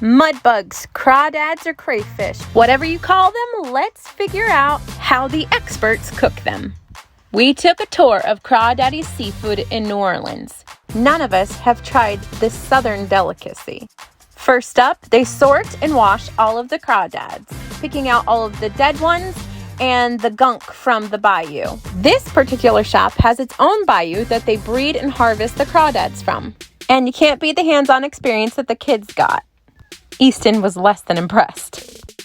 Mud bugs, crawdads, or crayfish, whatever you call them, let's figure out how the experts cook them. We took a tour of Crawdaddy's Seafood in New Orleans. None of us have tried this southern delicacy. First up, they sort and wash all of the crawdads, picking out all of the dead ones and the gunk from the bayou. This particular shop has its own bayou that they breed and harvest the crawdads from. And you can't beat the hands-on experience that the kids got. Easton was less than impressed.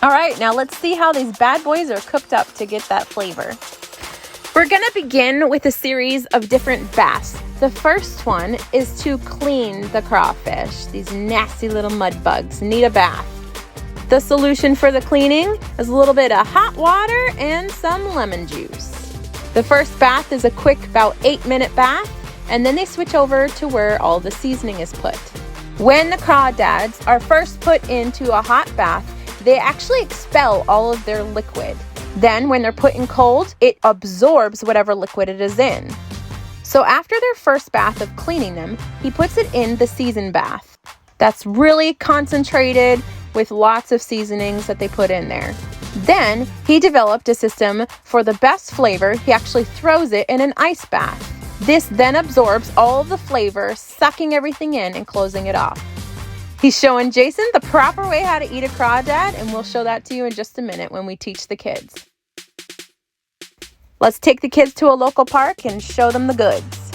All right, now let's see how these bad boys are cooked up to get that flavor. We're gonna begin with a series of different baths. The first one is to clean the crawfish. These nasty little mud bugs need a bath. The solution for the cleaning is a little bit of hot water and some lemon juice. The first bath is a quick, about 8-minute bath, and then they switch over to where all the seasoning is put. When the crawdads are first put into a hot bath, they actually expel all of their liquid. Then when they're put in cold, it absorbs whatever liquid it is in. So after their first bath of cleaning them, he puts it in the seasoned bath. That's really concentrated with lots of seasonings that they put in there. Then he developed a system for the best flavor. He actually throws it in an ice bath. This then absorbs all of the flavor, sucking everything in and closing it off. He's showing Jason the proper way how to eat a crawdad, and we'll show that to you in just a minute when we teach the kids. Let's take the kids to a local park and show them the goods.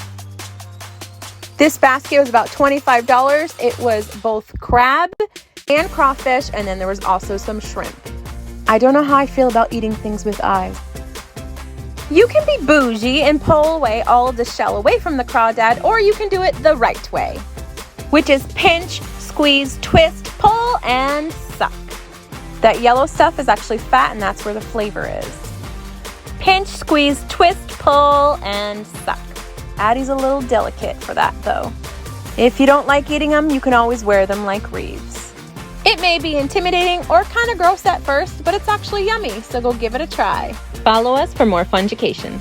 This basket was about $25. It was both crab and crawfish, and then there was also some shrimp. I don't know how I feel about eating things with eyes. You can be bougie and pull away all of the shell away from the crawdad, or you can do it the right way, which is pinch, squeeze, twist, pull, and suck. That yellow stuff is actually fat, and that's where the flavor is. Pinch, squeeze, twist, pull, and suck. Addie's a little delicate for that, though. If you don't like eating them, you can always wear them like wreaths. It may be intimidating or kind of gross at first, but it's actually yummy, so go give it a try. Follow us for more funducation.